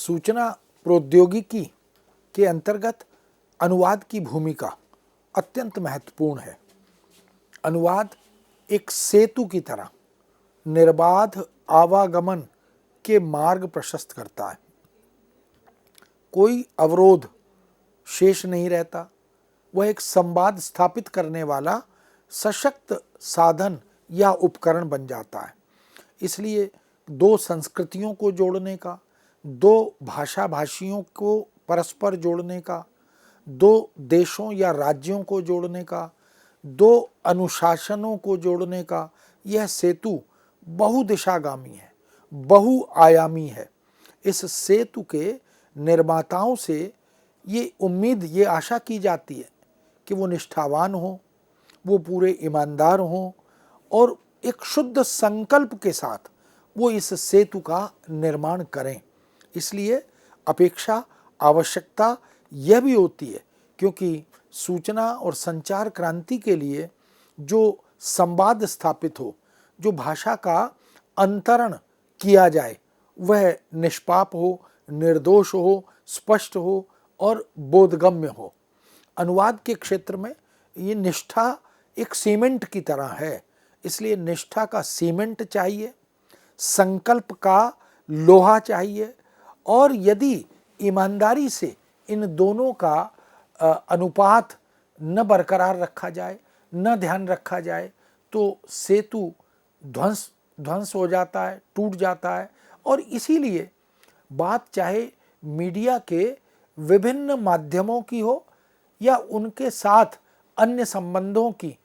सूचना प्रौद्योगिकी के अंतर्गत अनुवाद की भूमिका अत्यंत महत्वपूर्ण है। अनुवाद एक सेतु की तरह निर्बाध आवागमन के मार्ग प्रशस्त करता है। कोई अवरोध शेष नहीं रहता। वह एक संवाद स्थापित करने वाला सशक्त साधन या उपकरण बन जाता है। इसलिए दो संस्कृतियों को जोड़ने का, दो भाषा भाषियों को परस्पर जोड़ने का, दो देशों या राज्यों को जोड़ने का, दो अनुशासनों को जोड़ने का यह सेतु बहुदिशागामी है, बहुआयामी है। इस सेतु के निर्माताओं से ये उम्मीद, ये आशा की जाती है कि वो निष्ठावान हों, वो पूरे ईमानदार हों और एक शुद्ध संकल्प के साथ वो इस सेतु का निर्माण करें। इसलिए अपेक्षा, आवश्यकता यह भी होती है क्योंकि सूचना और संचार क्रांति के लिए जो संवाद स्थापित हो, जो भाषा का अंतरण किया जाए, वह निष्पाप हो, निर्दोष हो, स्पष्ट हो और बोधगम्य हो। अनुवाद के क्षेत्र में ये निष्ठा एक सीमेंट की तरह है। इसलिए निष्ठा का सीमेंट चाहिए, संकल्प का लोहा चाहिए और यदि ईमानदारी से इन दोनों का अनुपात न बरकरार रखा जाए, न ध्यान रखा जाए तो सेतु ध्वंस हो जाता है, टूट जाता है। और इसीलिए बात चाहे मीडिया के विभिन्न माध्यमों की हो या उनके साथ अन्य संबंधों की,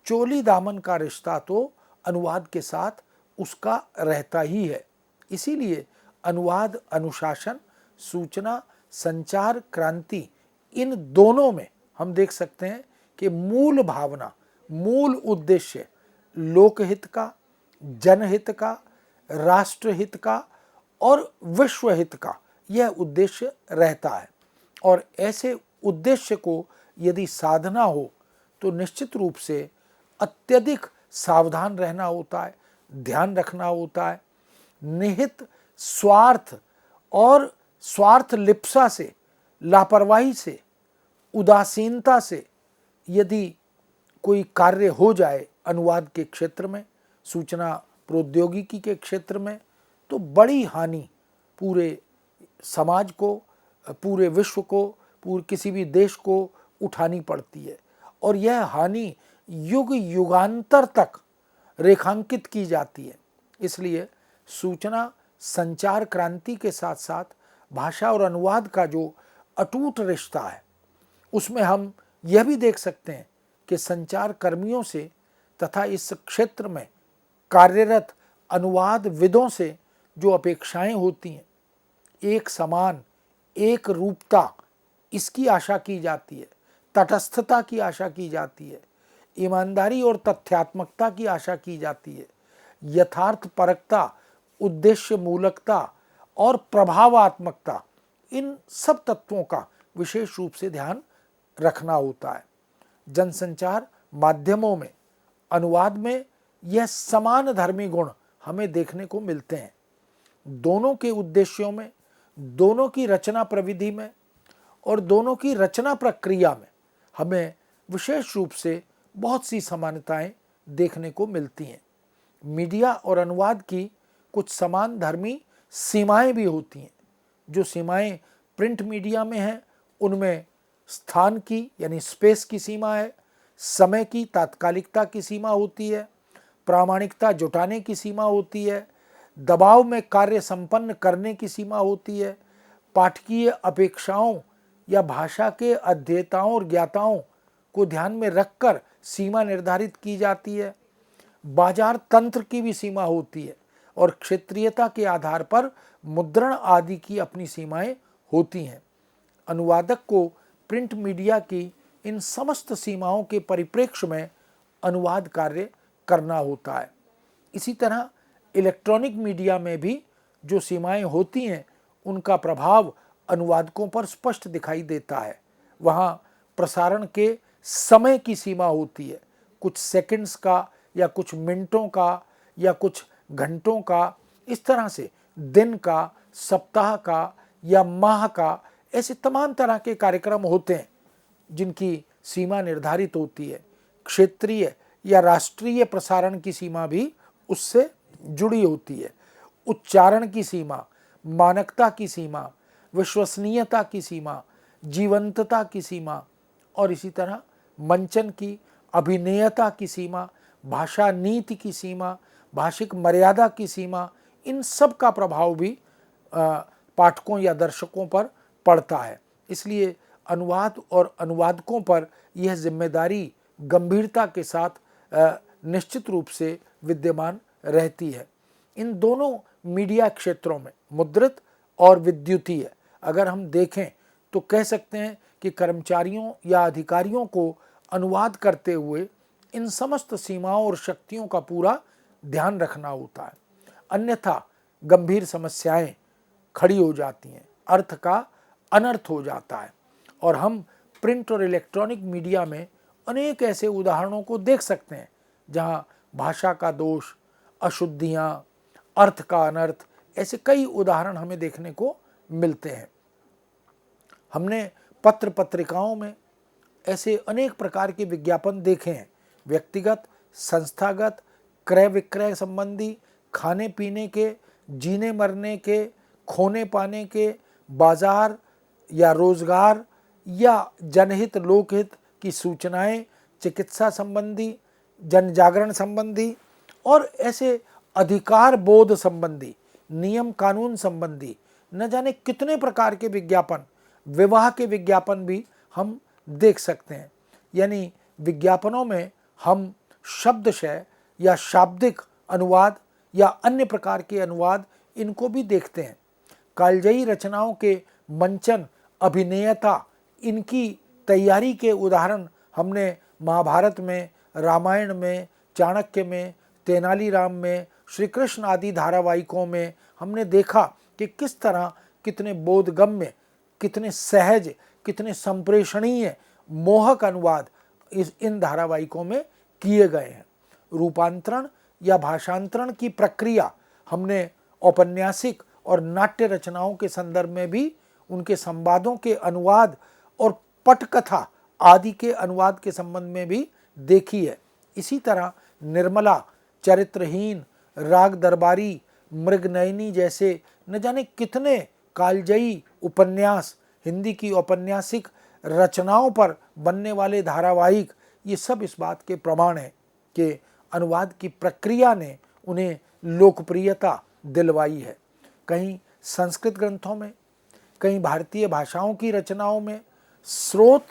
चोली दामन का रिश्ता तो अनुवाद के साथ उसका रहता ही है। इसीलिए अनुवाद, अनुशासन, सूचना, संचार क्रांति, इन दोनों में हम देख सकते हैं कि मूल भावना, मूल उद्देश्य लोकहित का, जनहित का, राष्ट्रहित का और विश्वहित का यह उद्देश्य रहता है। और ऐसे उद्देश्य को यदि साधना हो तो निश्चित रूप से अत्यधिक सावधान रहना होता है, ध्यान रखना होता है। निहित स्वार्थ और स्वार्थ लिप्सा से, लापरवाही से, उदासीनता से यदि कोई कार्य हो जाए अनुवाद के क्षेत्र में, सूचना प्रौद्योगिकी के क्षेत्र में, तो बड़ी हानि पूरे समाज को, पूरे विश्व को, पूरे किसी भी देश को उठानी पड़ती है। और यह हानि युग युगांतर तक रेखांकित की जाती है। इसलिए सूचना संचार क्रांति के साथ साथ भाषा और अनुवाद का जो अटूट रिश्ता है, उसमें हम यह भी देख सकते हैं कि संचार कर्मियों से तथा इस क्षेत्र में कार्यरत अनुवाद विदों से जो अपेक्षाएं होती हैं, एक समान, एक रूपता, इसकी आशा की जाती है, तटस्थता की आशा की जाती है, ईमानदारी और तथ्यात्मकता की आशा की जाती है, यथार्थ परकता, उद्देश्य मूलकता और प्रभावात्मकता, इन सब तत्वों का विशेष रूप से ध्यान रखना होता है। जनसंचार माध्यमों में, अनुवाद में यह समान धर्मी गुण हमें देखने को मिलते हैं। दोनों के उद्देश्यों में, दोनों की रचना प्रविधि में और दोनों की रचना प्रक्रिया में हमें विशेष रूप से बहुत सी समानताएं देखने को मिलती हैं। मीडिया और अनुवाद की कुछ समान धर्मी सीमाएं भी होती हैं। जो सीमाएं प्रिंट मीडिया में हैं उनमें स्थान की यानी स्पेस की सीमा है, समय की तात्कालिकता की सीमा होती है, प्रामाणिकता जुटाने की सीमा होती है, दबाव में कार्य संपन्न करने की सीमा होती है, पाठकीय अपेक्षाओं या भाषा के अध्येताओं और ज्ञाताओं को ध्यान में रखकर सीमा निर्धारित की जाती है, बाजार तंत्र की भी सीमा होती है और क्षेत्रीयता के आधार पर मुद्रण आदि की अपनी सीमाएं होती हैं। अनुवादक को प्रिंट मीडिया की इन समस्त सीमाओं के परिप्रेक्ष्य में अनुवाद कार्य करना होता है। इसी तरह इलेक्ट्रॉनिक मीडिया में भी जो सीमाएं होती हैं उनका प्रभाव अनुवादकों पर स्पष्ट दिखाई देता है। वहाँ प्रसारण के समय की सीमा होती है, कुछ सेकंड्स का या कुछ मिनटों का या कुछ घंटों का, इस तरह से दिन का, सप्ताह का या माह का, ऐसे तमाम तरह के कार्यक्रम होते हैं जिनकी सीमा निर्धारित होती है। क्षेत्रीय या राष्ट्रीय प्रसारण की सीमा भी उससे जुड़ी होती है। उच्चारण की सीमा, मानकता की सीमा, विश्वसनीयता की सीमा, जीवंतता की सीमा और इसी तरह मंचन की, अभिनेयता की सीमा, भाषा नीति की सीमा, भाषिक मर्यादा की सीमा, इन सब का प्रभाव भी पाठकों या दर्शकों पर पड़ता है। इसलिए अनुवाद और अनुवादकों पर यह जिम्मेदारी गंभीरता के साथ निश्चित रूप से विद्यमान रहती है। इन दोनों मीडिया क्षेत्रों में, मुद्रित और विद्युतीय, अगर हम देखें तो कह सकते हैं कि कर्मचारियों या अधिकारियों को अनुवाद करते हुए इन समस्त सीमाओं और शक्तियों का पूरा ध्यान रखना होता है, अन्यथा गंभीर समस्याएं खड़ी हो जाती हैं, अर्थ का अनर्थ हो जाता है। और हम प्रिंट और इलेक्ट्रॉनिक मीडिया में अनेक ऐसे उदाहरणों को देख सकते हैं जहां भाषा का दोष, अशुद्धियां, अर्थ का अनर्थ, ऐसे कई उदाहरण हमें देखने को मिलते हैं। हमने पत्र पत्रिकाओं में ऐसे अनेक प्रकार के विज्ञापन देखे हैं, व्यक्तिगत, संस्थागत, क्रय विक्रय संबंधी, खाने पीने के, जीने मरने के, खोने पाने के, बाजार या रोजगार या जनहित लोकहित की सूचनाएं, चिकित्सा संबंधी, जन जागरण संबंधी और ऐसे अधिकार बोध संबंधी, नियम कानून संबंधी, न जाने कितने प्रकार के विज्ञापन, विवाह के विज्ञापन भी हम देख सकते हैं। यानी विज्ञापनों में हम शब्दशय या शाब्दिक अनुवाद या अन्य प्रकार के अनुवाद, इनको भी देखते हैं। कालजयी रचनाओं के मंचन, अभिनेयता, इनकी तैयारी के उदाहरण हमने महाभारत में, रामायण में, चाणक्य में, तेनालीराम में, श्री कृष्ण आदि धारावाहिकों में हमने देखा कि किस तरह कितने बोधगम्य, कितने सहज, कितने संप्रेषणीय, मोहक अनुवाद इन धारावाहिकों में किए गए हैं। रूपांतरण या भाषांतरण की प्रक्रिया हमने औपन्यासिक और नाट्य रचनाओं के संदर्भ में भी उनके संवादों के अनुवाद और पटकथा आदि के अनुवाद के संबंध में भी देखी है। इसी तरह निर्मला, चरित्रहीन, राग दरबारी, मृगनयनी जैसे न जाने कितने कालजयी उपन्यास, हिंदी की औपन्यासिक रचनाओं पर बनने वाले धारावाहिक, ये सब इस बात के प्रमाण हैं कि अनुवाद की प्रक्रिया ने उन्हें लोकप्रियता दिलवाई है। कहीं संस्कृत ग्रंथों में, कहीं भारतीय भाषाओं की रचनाओं में स्रोत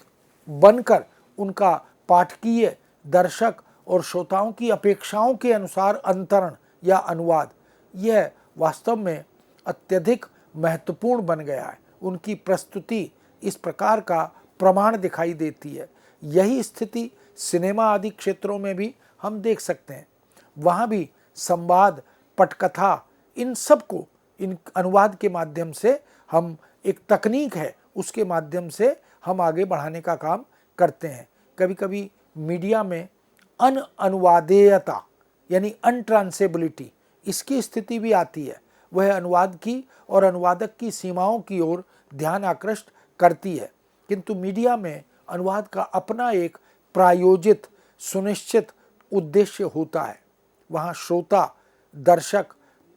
बनकर उनका पाठकीय, दर्शक और श्रोताओं की अपेक्षाओं के अनुसार अंतरण या अनुवाद, यह वास्तव में अत्यधिक महत्वपूर्ण बन गया है। उनकी प्रस्तुति इस प्रकार का प्रमाण दिखाई देती है। यही स्थिति सिनेमा आदि क्षेत्रों में भी हम देख सकते हैं। वहाँ भी संवाद, पटकथा, इन सब को इन अनुवाद के माध्यम से हम, एक तकनीक है उसके माध्यम से हम आगे बढ़ाने का काम करते हैं। कभी कभी मीडिया में अनुवादेयता यानी अनट्रांसेबिलिटी, इसकी स्थिति भी आती है। वह अनुवाद की और अनुवादक की सीमाओं की ओर ध्यान आकृष्ट करती है। किंतु मीडिया में अनुवाद का अपना एक प्रायोजित, सुनिश्चित उद्देश्य होता है। वहाँ श्रोता, दर्शक,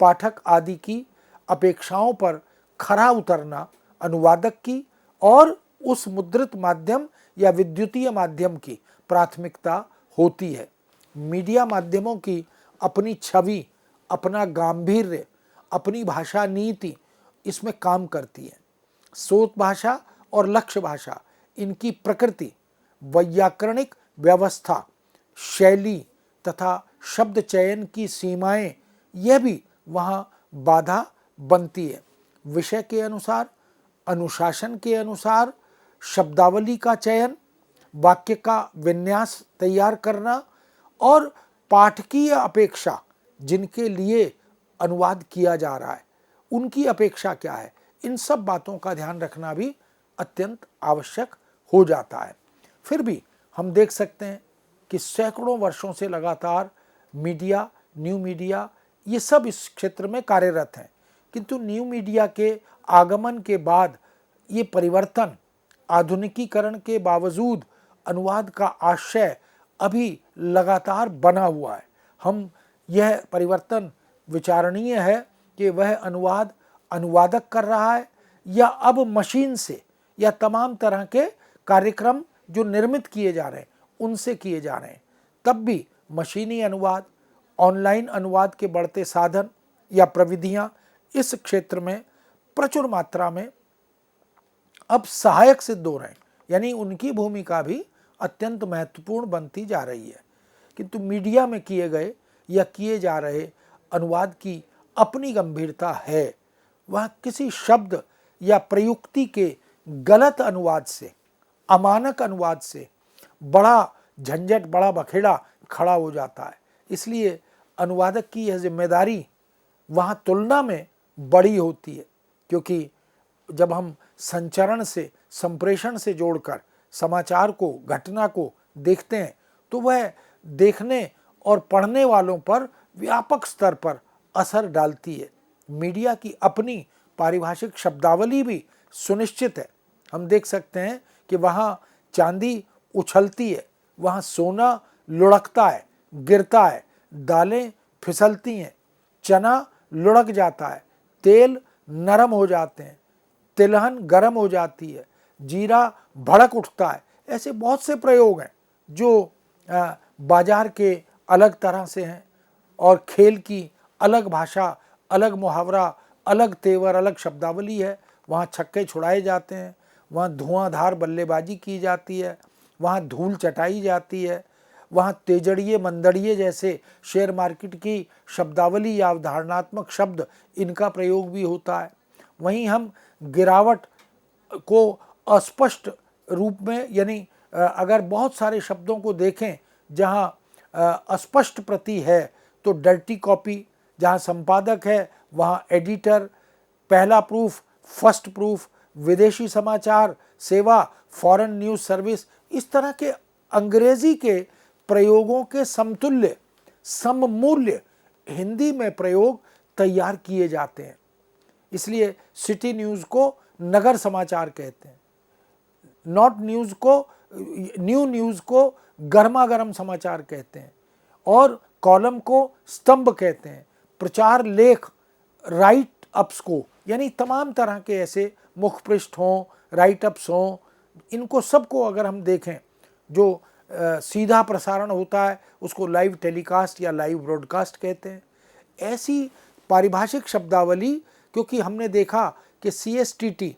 पाठक आदि की अपेक्षाओं पर खरा उतरना अनुवादक की और उस मुद्रित माध्यम या विद्युतीय माध्यम की प्राथमिकता होती है। मीडिया माध्यमों की अपनी छवि, अपना गांभीर्य, अपनी भाषा नीति इसमें काम करती है। स्रोत भाषा और लक्ष्य भाषा, इनकी प्रकृति, वैयाकरणिक व्यवस्था, शैली तथा शब्द चयन की सीमाएं, यह भी वहाँ बाधा बनती है। विषय के अनुसार, अनुशासन के अनुसार शब्दावली का चयन, वाक्य का विन्यास तैयार करना और पाठकीय अपेक्षा, जिनके लिए अनुवाद किया जा रहा है उनकी अपेक्षा क्या है, इन सब बातों का ध्यान रखना भी अत्यंत आवश्यक हो जाता है। फिर भी हम देख सकते हैं कि सैकड़ों वर्षों से लगातार मीडिया, न्यू मीडिया, ये सब इस क्षेत्र में कार्यरत हैं। किंतु न्यू मीडिया के आगमन के बाद ये परिवर्तन, आधुनिकीकरण के बावजूद अनुवाद का आशय अभी लगातार बना हुआ है। हम यह परिवर्तन विचारणीय है कि वह अनुवाद अनुवादक कर रहा है या अब मशीन से या तमाम तरह के कार्यक्रम जो निर्मित किए जा रहे हैं उनसे किए जा रहे हैं। तब भी मशीनी अनुवाद, ऑनलाइन अनुवाद के बढ़ते साधन या प्रविधियां इस क्षेत्र में प्रचुर मात्रा में अब सहायक सिद्ध हो रहे हैं, यानी उनकी भूमिका भी अत्यंत महत्वपूर्ण बनती जा रही है। किंतु मीडिया में किए गए या किए जा रहे अनुवाद की अपनी गंभीरता है। वह किसी शब्द या प्रयुक्ति के गलत अनुवाद से, अमानक अनुवाद से बड़ा झंझट, बड़ा बखेड़ा खड़ा हो जाता है। इसलिए अनुवादक की यह जिम्मेदारी वहाँ तुलना में बड़ी होती है, क्योंकि जब हम संचरण से, संप्रेषण से जोड़कर समाचार को, घटना को देखते हैं तो वह देखने और पढ़ने वालों पर व्यापक स्तर पर असर डालती है। मीडिया की अपनी पारिभाषिक शब्दावली भी सुनिश्चित है। हम देख सकते हैं कि वहाँ चांदी उछलती है, वहाँ सोना लुढ़कता है, गिरता है, दालें फिसलती हैं, चना लुढ़क जाता है, तेल नरम हो जाते हैं, तिलहन गर्म हो जाती है, जीरा भड़क उठता है। ऐसे बहुत से प्रयोग हैं जो बाजार के अलग तरह से हैं और खेल की अलग भाषा, अलग मुहावरा, अलग तेवर, अलग शब्दावली है। वहाँ छक्के छुड़ाए जाते हैं, वहाँ धुआंधार बल्लेबाजी की जाती है, वहाँ धूल चटाई जाती है, वहाँ तेजड़िए मंदड़िए जैसे शेयर मार्केट की शब्दावली या अवधारणात्मक शब्द, इनका प्रयोग भी होता है। वहीं हम गिरावट को अस्पष्ट रूप में, यानी अगर बहुत सारे शब्दों को देखें जहाँ अस्पष्ट प्रति है तो डर्टी कॉपी, जहाँ संपादक है वहाँ एडिटर, पहला प्रूफ, फर्स्ट प्रूफ, विदेशी समाचार सेवा, फॉरेन न्यूज़ सर्विस, इस तरह के अंग्रेजी के प्रयोगों के समतुल्य, सममूल्य हिंदी में प्रयोग तैयार किए जाते हैं। इसलिए सिटी न्यूज़ को नगर समाचार कहते हैं, नॉट न्यूज़ को, न्यू न्यूज़ को गर्मा गर्म समाचार कहते हैं, और कॉलम को स्तंभ कहते हैं, प्रचार लेख राइट अप्स को, यानी तमाम तरह के ऐसे मुखपृष्ठ हों, राइट अप्स हों, इनको सबको अगर हम देखें, जो सीधा प्रसारण होता है उसको लाइव टेलीकास्ट या लाइव ब्रॉडकास्ट कहते हैं। ऐसी पारिभाषिक शब्दावली, क्योंकि हमने देखा कि CSTT,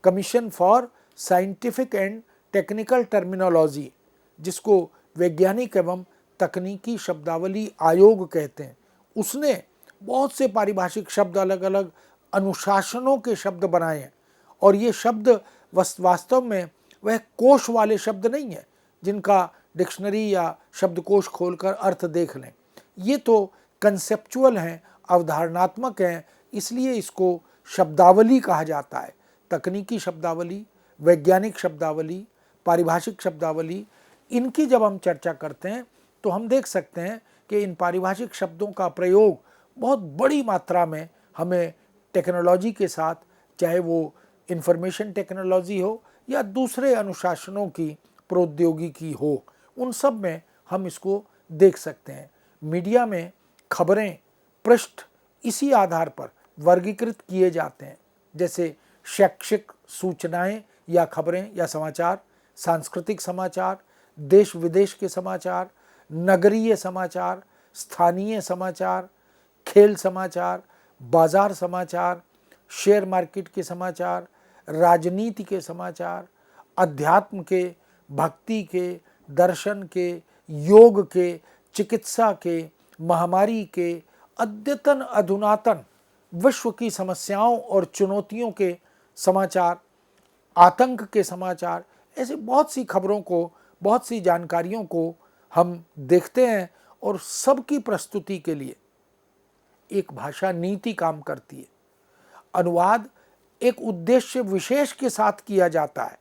commission for scientific and technical terminology, जिसको वैज्ञानिक एवं तकनीकी शब्दावली आयोग कहते हैं, उसने बहुत से पारिभाषिक शब्द, अलग अलग अनुशासनों के शब्द बनाए हैं। और ये शब्द वास्तव में वह कोश वाले शब्द नहीं है जिनका डिक्शनरी या शब्दकोश खोलकर अर्थ देख लें। ये तो कंसेप्चुअल हैं, अवधारणात्मक हैं, इसलिए इसको शब्दावली कहा जाता है। तकनीकी शब्दावली, वैज्ञानिक शब्दावली, पारिभाषिक शब्दावली, इनकी जब हम चर्चा करते हैं तो हम देख सकते हैं कि इन पारिभाषिक शब्दों का प्रयोग बहुत बड़ी मात्रा में हमें टेक्नोलॉजी के साथ, चाहे वो इंफॉर्मेशन टेक्नोलॉजी हो या दूसरे अनुशासनों की प्रौद्योगिकी हो, उन सब में हम इसको देख सकते हैं। मीडिया में खबरें, पृष्ठ इसी आधार पर वर्गीकृत किए जाते हैं, जैसे शैक्षिक सूचनाएं या खबरें या समाचार, सांस्कृतिक समाचार, देश विदेश के समाचार, नगरीय समाचार, स्थानीय समाचार, खेल समाचार, बाजार समाचार, शेयर मार्केट के समाचार, राजनीति के समाचार, अध्यात्म के, भक्ति के, दर्शन के, योग के, चिकित्सा के, महामारी के, अद्यतन अधुनातन विश्व की समस्याओं और चुनौतियों के समाचार, आतंक के समाचार, ऐसे बहुत सी खबरों को, बहुत सी जानकारियों को हम देखते हैं। और सबकी प्रस्तुति के लिए एक भाषा नीति काम करती है। अनुवाद एक उद्देश्य विशेष के साथ किया जाता है।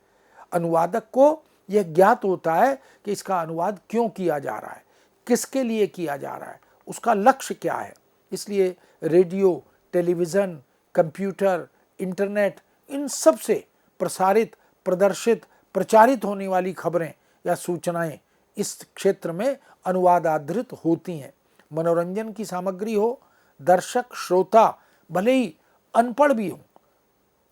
अनुवादक को यह ज्ञात होता है कि इसका अनुवाद क्यों किया जा रहा है, किसके लिए किया जा रहा है, उसका लक्ष्य क्या है। इसलिए रेडियो, टेलीविज़न, कंप्यूटर, इंटरनेट, इन सब से प्रसारित, प्रदर्शित, प्रचारित होने वाली खबरें या सूचनाएं इस क्षेत्र में अनुवाद आधारित होती हैं। मनोरंजन की सामग्री हो, दर्शक श्रोता भले ही अनपढ़ भी हो,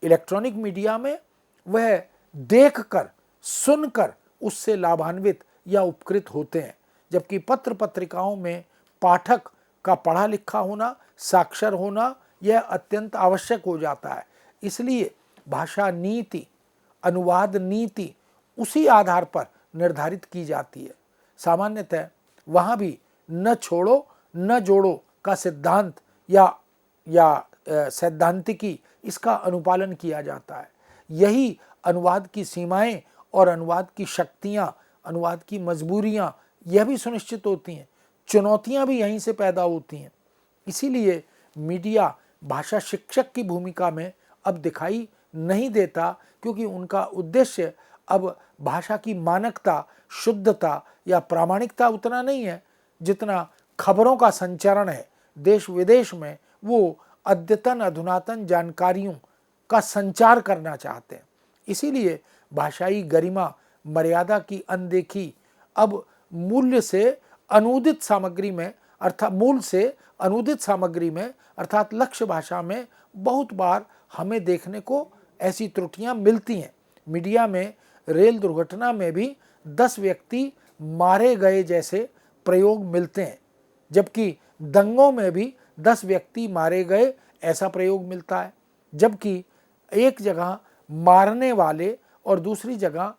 इलेक्ट्रॉनिक मीडिया में वह देखकर, सुनकर उससे लाभान्वित या उपकृत होते हैं, जबकि पत्र पत्रिकाओं में पाठक का पढ़ा लिखा होना, साक्षर होना यह अत्यंत आवश्यक हो जाता है। इसलिए भाषा नीति, अनुवाद नीति उसी आधार पर निर्धारित की जाती है। सामान्यतः वहाँ भी न छोड़ो न जोड़ो का सिद्धांत या सैद्धांतिकी इसका अनुपालन किया जाता है। यही अनुवाद की सीमाएं और अनुवाद की शक्तियाँ, अनुवाद की मजबूरियाँ यह भी सुनिश्चित होती हैं। चुनौतियाँ भी यहीं से पैदा होती हैं। इसीलिए मीडिया भाषा शिक्षक की भूमिका में अब दिखाई नहीं देता, क्योंकि उनका उद्देश्य अब भाषा की मानकता, शुद्धता या प्रामाणिकता उतना नहीं है जितना खबरों का संचरण है। देश विदेश में वो अद्यतन अधुनातन जानकारियों का संचार करना चाहते हैं। इसीलिए भाषाई गरिमा, मर्यादा की अनदेखी अब मूल से अनुदित सामग्री में अर्थात लक्ष्य भाषा में बहुत बार हमें देखने को ऐसी त्रुटियां मिलती हैं। मीडिया में रेल दुर्घटना में भी 10 व्यक्ति मारे गए जैसे प्रयोग मिलते हैं, जबकि दंगों में भी 10 व्यक्ति मारे गए ऐसा प्रयोग मिलता है। जबकि एक जगह मारने वाले और दूसरी जगह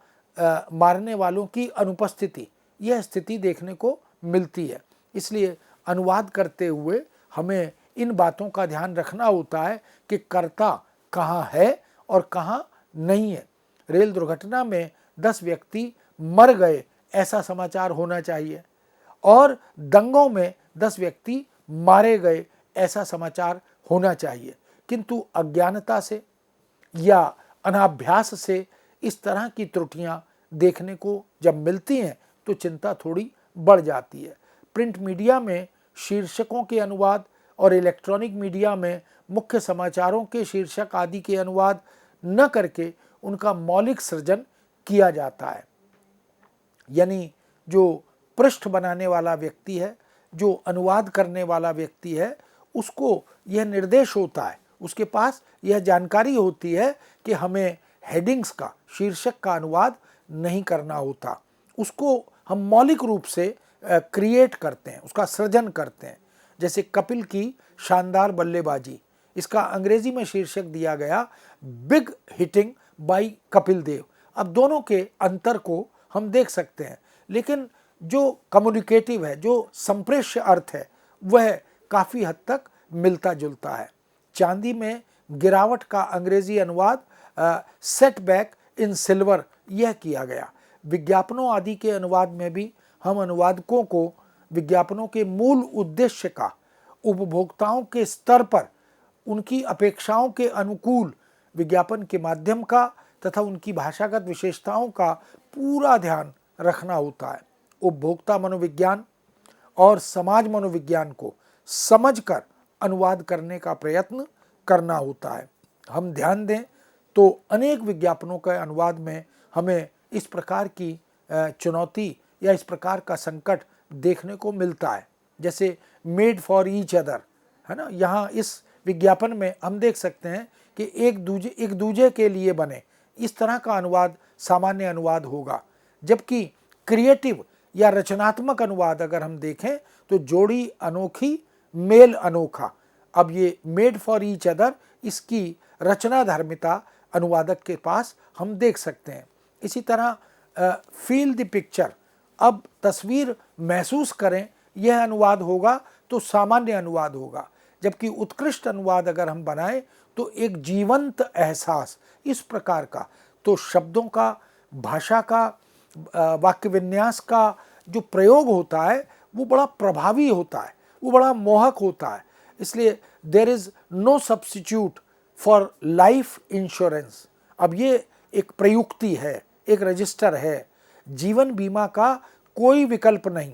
मारने वालों की अनुपस्थिति, यह स्थिति देखने को मिलती है। इसलिए अनुवाद करते हुए हमें इन बातों का ध्यान रखना होता है कि कर्ता कहाँ है और कहाँ नहीं है। रेल दुर्घटना में 10 व्यक्ति मर गए ऐसा समाचार होना चाहिए और दंगों में 10 व्यक्ति मारे गए ऐसा समाचार होना चाहिए। किंतु अज्ञानता से या अनाभ्यास से इस तरह की त्रुटियां देखने को जब मिलती हैं तो चिंता थोड़ी बढ़ जाती है। प्रिंट मीडिया में शीर्षकों के अनुवाद और इलेक्ट्रॉनिक मीडिया में मुख्य समाचारों के शीर्षक आदि के अनुवाद न करके उनका मौलिक सृजन किया जाता है। यानी जो पृष्ठ बनाने वाला व्यक्ति है, जो अनुवाद करने वाला व्यक्ति है, उसको यह निर्देश होता है, उसके पास यह जानकारी होती है कि हमें हेडिंग्स का, शीर्षक का अनुवाद नहीं करना होता। उसको हम मौलिक रूप से क्रिएट करते हैं, उसका सृजन करते हैं। जैसे कपिल की शानदार बल्लेबाजी, इसका अंग्रेजी में शीर्षक दिया गया big hitting bye Kapil Dev. अब दोनों के अंतर को हम देख सकते हैं, लेकिन जो कम्युनिकेटिव है, जो संप्रेष्य अर्थ है, वह काफ़ी हद तक मिलता जुलता है। चांदी में गिरावट का अंग्रेजी अनुवाद सेटबैक इन सिल्वर यह किया गया। विज्ञापनों आदि के अनुवाद में भी हम अनुवादकों को विज्ञापनों के मूल उद्देश्य का, उपभोक्ताओं के स्तर पर उनकी अपेक्षाओं के अनुकूल विज्ञापन के माध्यम का तथा उनकी भाषागत विशेषताओं का पूरा ध्यान रखना होता है। उपभोक्ता मनोविज्ञान और समाज मनोविज्ञान को समझकर अनुवाद करने का प्रयत्न करना होता है। हम ध्यान दें तो अनेक विज्ञापनों के अनुवाद में हमें इस प्रकार की चुनौती या इस प्रकार का संकट देखने को मिलता है। जैसे मेड फॉर ईच अदर, है ना, यहाँ इस विज्ञापन में हम देख सकते हैं कि एक दूजे के लिए बने, इस तरह का अनुवाद सामान्य अनुवाद होगा। जबकि क्रिएटिव या रचनात्मक अनुवाद अगर हम देखें तो जोड़ी अनोखी, मेल अनोखा। अब ये मेड फॉर ईच अदर, इसकी रचना धर्मिता अनुवादक के पास हम देख सकते हैं। इसी तरह फील द पिक्चर, अब तस्वीर महसूस करें, यह अनुवाद होगा तो सामान्य अनुवाद होगा। जबकि उत्कृष्ट अनुवाद अगर हम बनाएं तो एक जीवंत एहसास, इस प्रकार का, तो शब्दों का, भाषा का, वाक्य विन्यास का जो प्रयोग होता है वो बड़ा प्रभावी होता है, वो बड़ा मोहक होता है। इसलिए there is no substitute for life insurance. अब ये एक प्रयुक्ति है, एक रजिस्टर है, जीवन बीमा का कोई विकल्प नहीं।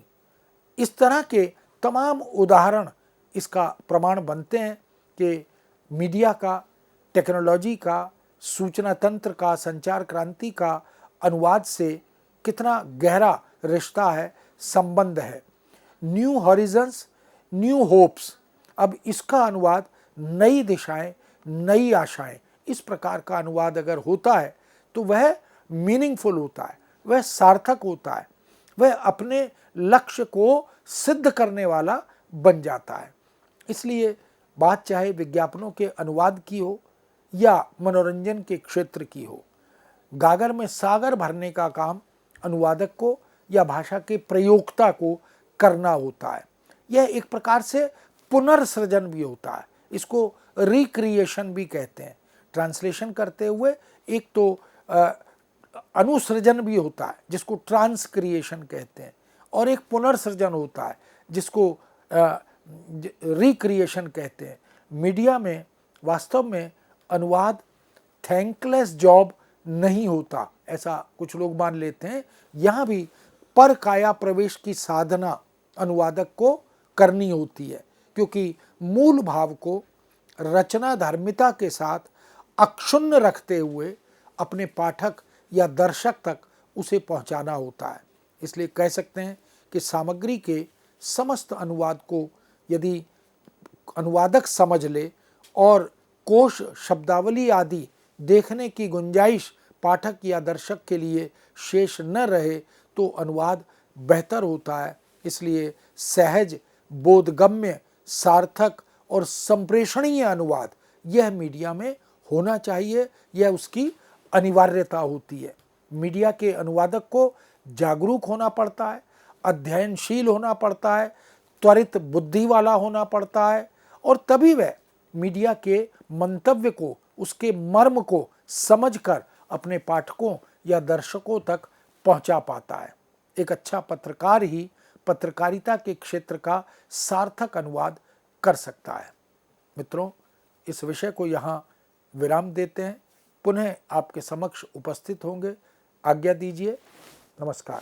इस तरह के तमाम उदाहरण इसका प्रमाण बनते हैं कि मीडिया का, टेक्नोलॉजी का, सूचना तंत्र का, संचार क्रांति का अनुवाद से कितना गहरा रिश्ता है, संबंध है। न्यू हॉरिजन्स, न्यू होप्स, अब इसका अनुवाद नई दिशाएं, नई आशाएं, इस प्रकार का अनुवाद अगर होता है तो वह मीनिंगफुल होता है, वह सार्थक होता है, वह अपने लक्ष्य को सिद्ध करने वाला बन जाता है। इसलिए बात चाहे विज्ञापनों के अनुवाद की हो या मनोरंजन के क्षेत्र की हो, गागर में सागर भरने का काम अनुवादक को या भाषा के प्रयोक्ता को करना होता है। यह एक प्रकार से पुनर्सृजन भी होता है, इसको रिक्रिएशन भी कहते हैं। ट्रांसलेशन करते हुए एक तो अनुसृजन भी होता है जिसको ट्रांसक्रिएशन कहते हैं, और एक पुनर्सृजन होता है जिसको रिक्रिएशन कहते हैं। मीडिया में वास्तव में अनुवाद थैंकलेस जॉब नहीं होता, ऐसा कुछ लोग मान लेते हैं। यहाँ भी पर काया प्रवेश की साधना अनुवादक को करनी होती है, क्योंकि मूल भाव को रचना धर्मिता के साथ अक्षुण्ण रखते हुए अपने पाठक या दर्शक तक उसे पहुंचाना होता है। इसलिए कह सकते हैं कि सामग्री के समस्त अनुवाद को यदि अनुवादक समझ ले और कोश, शब्दावली आदि देखने की गुंजाइश पाठक या दर्शक के लिए शेष न रहे तो अनुवाद बेहतर होता है। इसलिए सहज, बोधगम्य, सार्थक और संप्रेषणीय अनुवाद यह मीडिया में होना चाहिए, यह उसकी अनिवार्यता होती है। मीडिया के अनुवादक को जागरूक होना पड़ता है, अध्ययनशील होना पड़ता है, त्वरित बुद्धि वाला होना पड़ता है, और तभी वह मीडिया के मंतव्य को, उसके मर्म को समझकर अपने पाठकों या दर्शकों तक पहुंचा पाता है। एक अच्छा पत्रकार ही पत्रकारिता के क्षेत्र का सार्थक अनुवाद कर सकता है। मित्रों, इस विषय को यहाँ विराम देते हैं, पुनः आपके समक्ष उपस्थित होंगे। आज्ञा दीजिए, नमस्कार।